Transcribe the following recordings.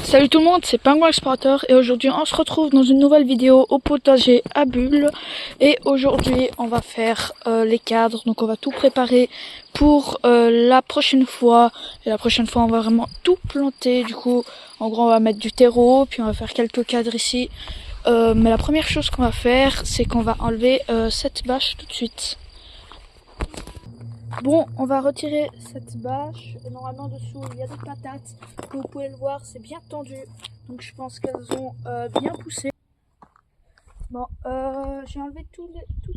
Salut tout le monde, c'est Penguin Explorateur et aujourd'hui on se retrouve dans une nouvelle vidéo au potager à bulles. Et aujourd'hui on va faire les cadres, donc on va tout préparer pour la prochaine fois. Et la prochaine fois on va vraiment tout planter, du coup en gros on va mettre du terreau, puis on va faire quelques cadres ici. Mais la première chose qu'on va faire, c'est qu'on va enlever cette bâche tout de suite. Bon, on va retirer cette bâche. Et normalement dessous il y a des patates. Comme vous pouvez le voir, c'est bien tendu. Donc je pense qu'elles ont bien poussé. Bon, j'ai enlevé toutes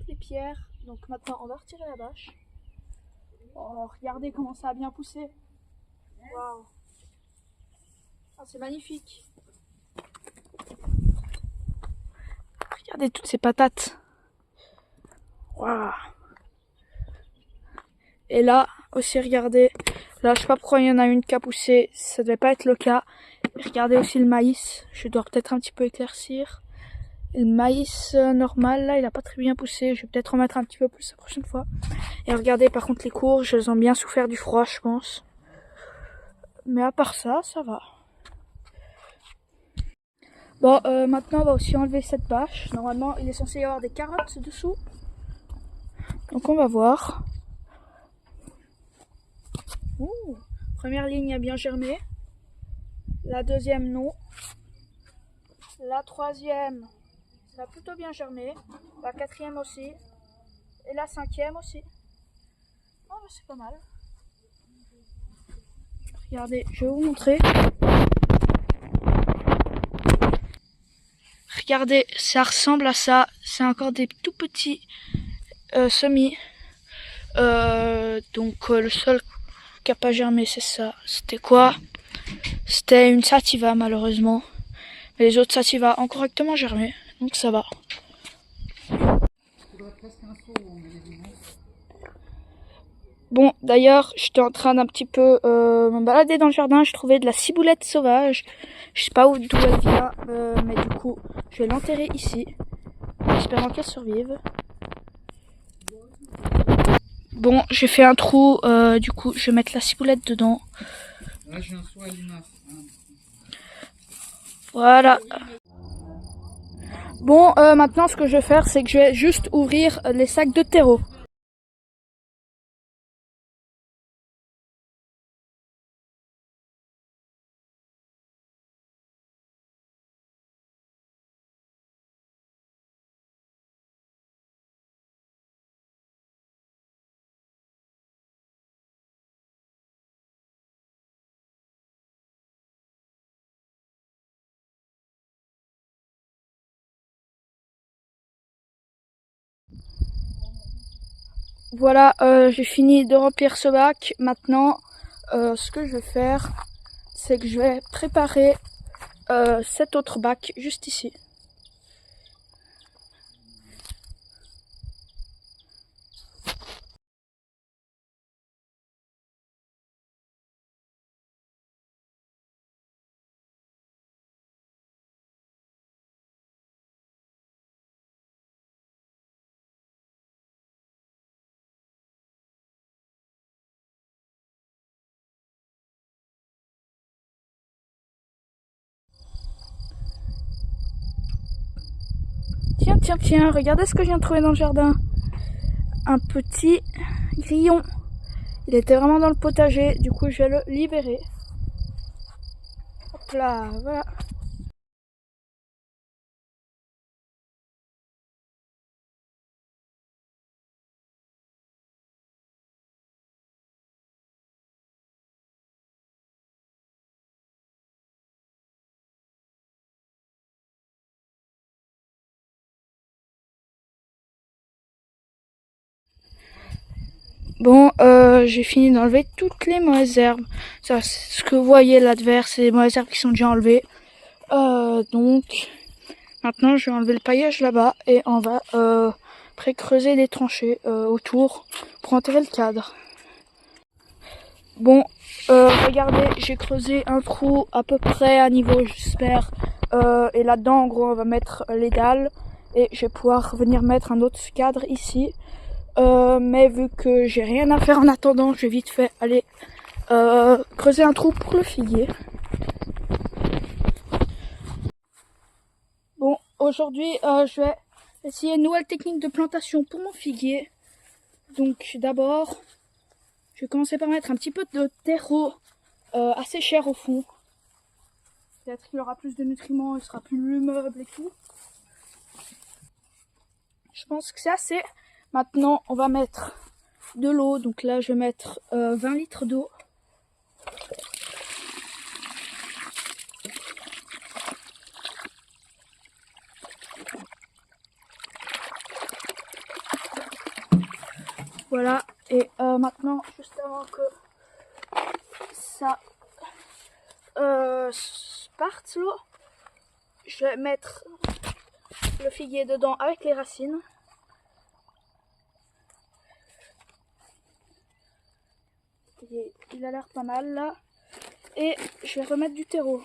les pierres. Donc maintenant on va retirer la bâche. Oh, regardez comment ça a bien poussé. Waouh. Ah, c'est magnifique. Regardez toutes ces patates. Waouh. Et là aussi, regardez, là je sais pas pourquoi il y en a une qui a poussé, ça devait pas être le cas. Et regardez aussi le maïs, je dois peut-être un petit peu éclaircir. Et le maïs normal là il a pas très bien poussé, je vais peut-être en mettre un petit peu plus la prochaine fois. Et regardez par contre les courges, elles ont bien souffert du froid je pense. Mais à part ça, ça va. Bon, maintenant on va aussi enlever cette bâche. Normalement il est censé y avoir des carottes dessous. Donc on va voir. Ouh, première ligne a bien germé. La deuxième non. La troisième, ça a plutôt bien germé. La quatrième aussi. Et la cinquième aussi. Oh, bah, c'est pas mal. Regardez, je vais vous montrer. Regardez, ça ressemble à ça. C'est encore des tout petits semis. Donc le seul qui a pas germé, c'est ça. C'était quoi? C'était une sativa malheureusement. Mais les autres sativa ont correctement germé. Donc ça va. Bon, d'ailleurs, j'étais en train d'un petit peu me balader dans le jardin. Je trouvais de la ciboulette sauvage. Je sais pas d'où elle vient, mais du coup, je vais l'enterrer ici, en espérant qu'elle survive. Bon, j'ai fait un trou, du coup, je vais mettre la ciboulette dedans. Là, j'ai un soin à limace. Voilà. Bon, maintenant, ce que je vais faire, c'est que je vais juste ouvrir les sacs de terreau. Voilà, j'ai fini de remplir ce bac. Maintenant, ce que je vais faire, c'est que je vais préparer cet autre bac juste ici. Tiens, regardez ce que je viens de trouver dans le jardin. Un petit grillon. Il était vraiment dans le potager, du coup je vais le libérer. Hop là, voilà. Bon, j'ai fini d'enlever toutes les mauvaises herbes. Ça, ce que vous voyez là devers, c'est les mauvaises herbes qui sont déjà enlevées. Donc, maintenant je vais enlever le paillage là-bas et on va creuser des tranchées autour pour enterrer le cadre. Bon, regardez, j'ai creusé un trou à peu près à niveau, j'espère. Et là-dedans, en gros, on va mettre les dalles et je vais pouvoir venir mettre un autre cadre ici. Mais vu que j'ai rien à faire en attendant, je vais vite fait aller creuser un trou pour le figuier. aujourd'hui je vais essayer une nouvelle technique de plantation pour mon figuier. Donc d'abord, je vais commencer par mettre un petit peu de terreau assez cher au fond. Peut-être qu'il aura plus de nutriments, il sera plus lumeable et tout. Je pense que c'est assez. Maintenant, on va mettre de l'eau. Donc là, je vais mettre 20 litres d'eau. Voilà. Et maintenant, juste avant que ça parte l'eau, je vais mettre le figuier dedans avec les racines. Il a l'air pas mal là. Et je vais remettre du terreau.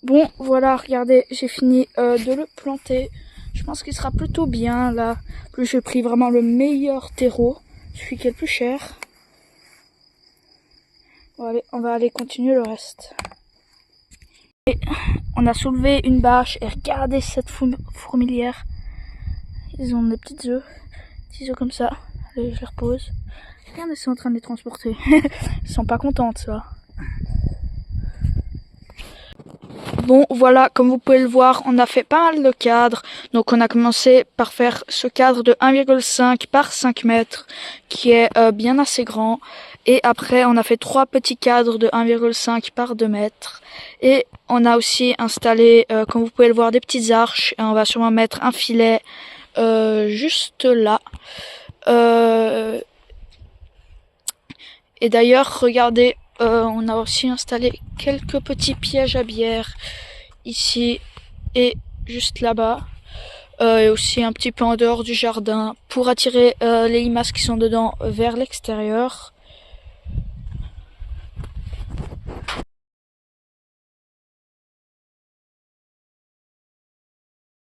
Bon, voilà, regardez, j'ai fini de le planter. Je pense qu'il sera plutôt bien là. Plus j'ai pris vraiment le meilleur terreau, celui qui est le plus cher. Bon, allez, on va aller continuer le reste. Et on a soulevé une bâche et regardez cette fourmilière. Ils ont des petits œufs comme ça. Allez, je les repose. Regardez, ils sont en train de les transporter. Ils sont pas contents de ça. Bon, voilà, comme vous pouvez le voir, on a fait pas mal de cadres. Donc on a commencé par faire ce cadre de 1,5 par 5 mètres, qui est bien assez grand. Et après, on a fait 3 petits cadres de 1,5 par 2 mètres. Et on a aussi installé, comme vous pouvez le voir, des petites arches. Et on va sûrement mettre un filet juste là. Et d'ailleurs, regardez, on a aussi installé quelques petits pièges à bière ici et juste là-bas. Et aussi un petit peu en dehors du jardin pour attirer les limaces qui sont dedans vers l'extérieur.